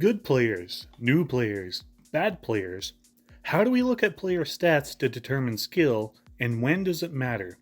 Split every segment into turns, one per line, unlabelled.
Good players, new players, bad players. How do we look at player stats to determine skill, and when does it matter?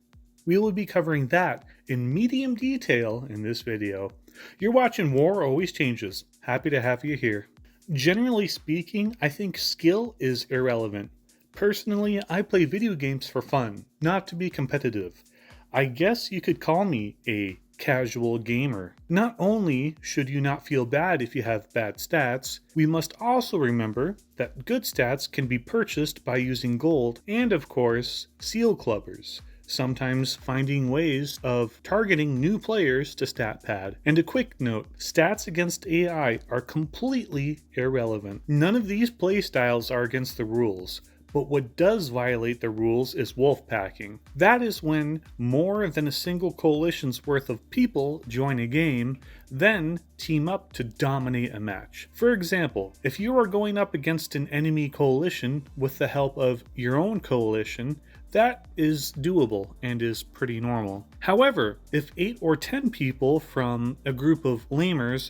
We will be covering that in medium detail in this video. You're watching War Always Changes. Happy to have you here. Generally speaking, I think skill is irrelevant. Personally, I play video games for fun, not to be competitive. I guess you could call me a casual gamer. Not only should you not feel bad if you have bad stats, we must also remember that good stats can be purchased by using gold and, of course, seal clubbers, sometimes finding ways of targeting new players to stat pad. And a quick note, stats against AI are completely irrelevant. None of these playstyles are against the rules. But what does violate the rules is wolfpacking. That is when more than a single coalition's worth of people join a game, then team up to dominate a match. For example, if you are going up against an enemy coalition with the help of your own coalition, that is doable and is pretty normal. However, if 8 or 10 people from a group of gamers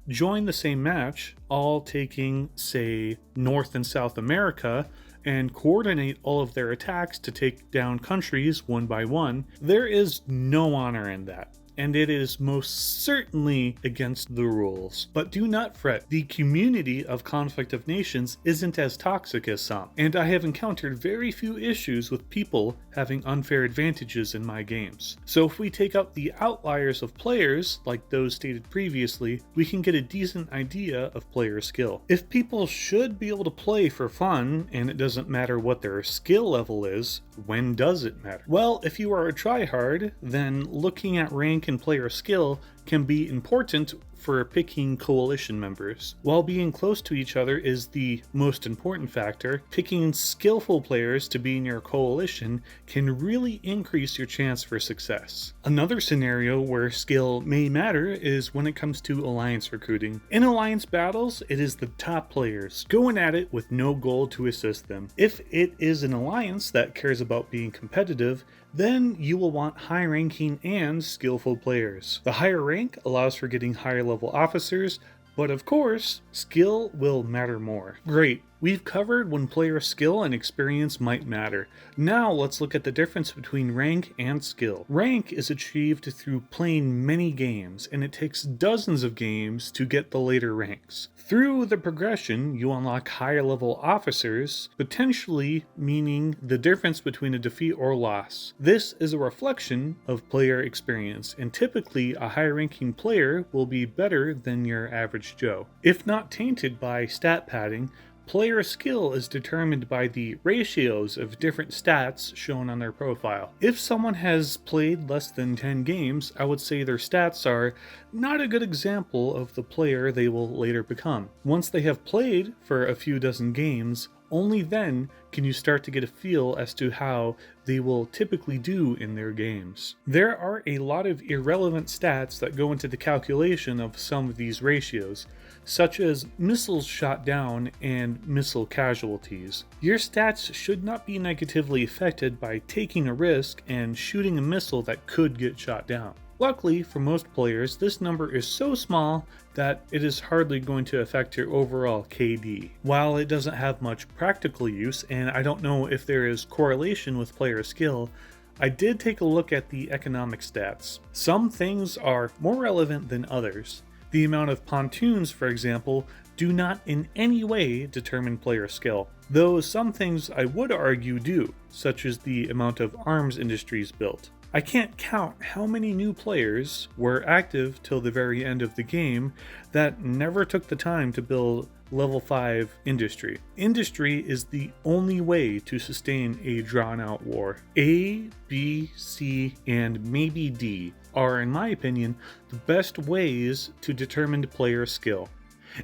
join the same match, all taking, say, North and South America, and coordinate all of their attacks to take down countries one by one, there is no honor in that. And it is most certainly against the rules. But do not fret, the community of Conflict of Nations isn't as toxic as some, and I have encountered very few issues with people having unfair advantages in my games. So if we take out the outliers of players, like those stated previously, we can get a decent idea of player skill. If people should be able to play for fun, and it doesn't matter what their skill level is, when does it matter? Well, if you are a tryhard, then looking at rank and player skill can be important for picking coalition members. While being close to each other is the most important factor, picking skillful players to be in your coalition can really increase your chance for success. Another scenario where skill may matter is when it comes to alliance recruiting. In alliance battles, it is the top players going at it with no gold to assist them. If it is an alliance that cares about being competitive, then you will want high-ranking and skillful players. The higher rank allows for getting higher-level officers, but of course, skill will matter more. Great, we've covered when player skill and experience might matter. Now let's look at the difference between rank and skill. Rank is achieved through playing many games, and it takes dozens of games to get the later ranks. Through the progression, you unlock higher level officers, potentially meaning the difference between a defeat or loss. This is a reflection of player experience, and typically a high ranking player will be better than your average Joe. If not tainted by stat padding, player skill is determined by the ratios of different stats shown on their profile. If someone has played less than 10 games, I would say their stats are not a good example of the player they will later become. Once they have played for a few dozen games, only then can you start to get a feel as to how they will typically do in their games. There are a lot of irrelevant stats that go into the calculation of some of these ratios, such as missiles shot down and missile casualties. Your stats should not be negatively affected by taking a risk and shooting a missile that could get shot down. Luckily, for most players, this number is so small that it is hardly going to affect your overall KD. While it doesn't have much practical use, and I don't know if there is correlation with player skill, I did take a look at the economic stats. Some things are more relevant than others. The amount of pontoons, for example, do not in any way determine player skill, though some things I would argue do, such as the amount of arms industries built. I can't count how many new players were active till the very end of the game that never took the time to build level 5 industry. Industry is the only way to sustain a drawn-out war. A, B, C, and maybe D are, in my opinion, the best ways to determine player skill.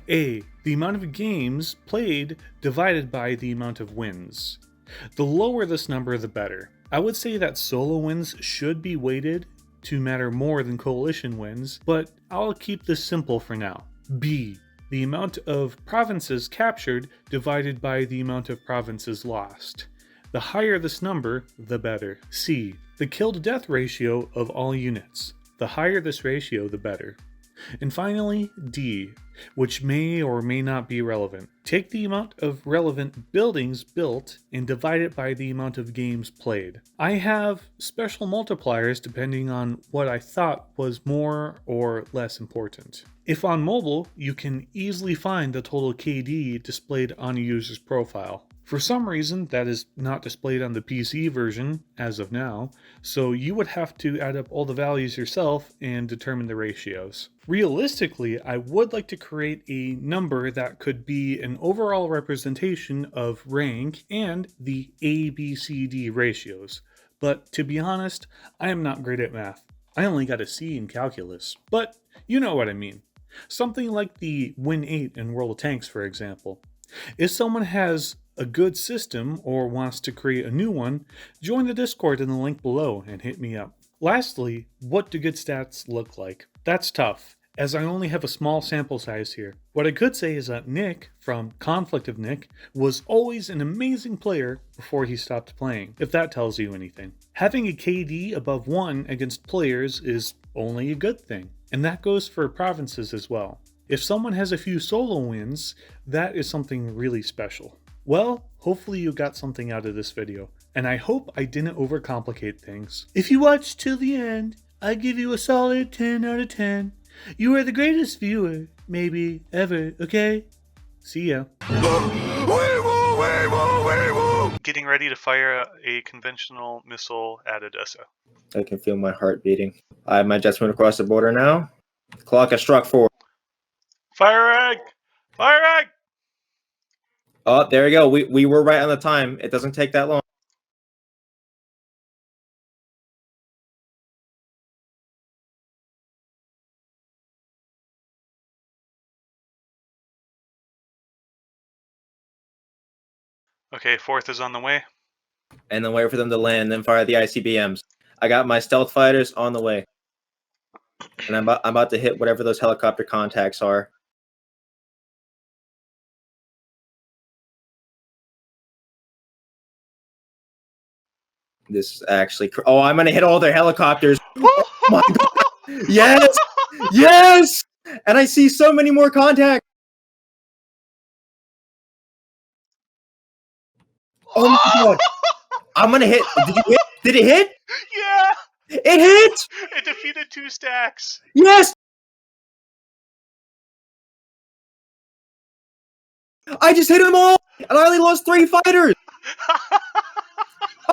A, the amount of games played divided by the amount of wins. The lower this number, the better. I would say that solo wins should be weighted to matter more than coalition wins, but I'll keep this simple for now. B, the amount of provinces captured divided by the amount of provinces lost. The higher this number, the better. C, the kill-to-death ratio of all units. The higher this ratio, the better. And finally, D, which may or may not be relevant. Take the amount of relevant buildings built and divide it by the amount of games played. I have special multipliers depending on what I thought was more or less important. If on mobile, you can easily find the total KD displayed on a user's profile. For some reason, that is not displayed on the PC version as of now, so you would have to add up all the values yourself and determine the ratios. Realistically, I would like to create a number that could be an overall representation of rank and the ABCD ratios, but to be honest, I am not great at math. I only got a C in calculus, but you know what I mean. Something like the Win 8 in World of Tanks, for example. If someone has a good system or wants to create a new one, join the Discord in the link below and hit me up. Lastly, what do good stats look like? That's tough, as I only have a small sample size here. What I could say is that Nick, from Conflict of Nick, was always an amazing player before he stopped playing, if that tells you anything. Having a KD above 1 against players is only a good thing, and that goes for provinces as well. If someone has a few solo wins, that is something really special. Well, hopefully you got something out of this video, and I hope I didn't overcomplicate things. If you watched till the end, I give you a solid 10 out of 10. You are the greatest viewer, maybe, ever, okay? See ya. Getting ready to fire a conventional missile at Odessa.
I can feel my heart beating. I have my jets moving across the border now. Clock has struck 4.
Firing! Firing!
Oh, there we go. We were right on the time. It doesn't take that long.
Okay, 4th is on the way.
And then wait for them to land, then fire the ICBMs. I got my stealth fighters on the way. And I'm about to hit whatever those helicopter contacts are. This is actually... Oh, I'm going to hit all their helicopters. Oh my God. Yes! Yes! And I see so many more contacts. Oh my God. I'm going to hit... Did you hit? Did it hit?
Yeah!
It hit!
It defeated 2 stacks.
Yes! I just hit them all! And I only lost 3 fighters!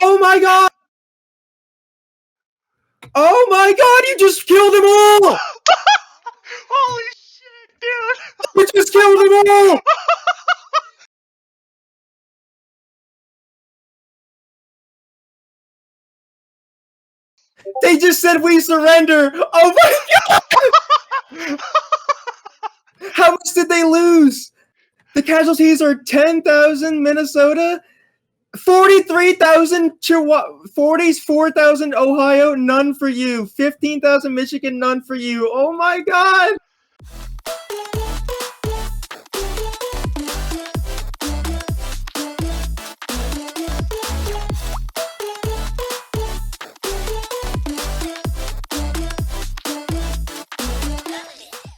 Oh my God! Oh my God, you just killed them all!
Holy shit, dude!
You just killed them all! They just said we surrender! Oh my God! How much did they lose? The casualties are 10,000 Minnesota, 43,000 Chihuahua, 44,000 Ohio, none for you, 15,000 Michigan, none for you. Oh my God!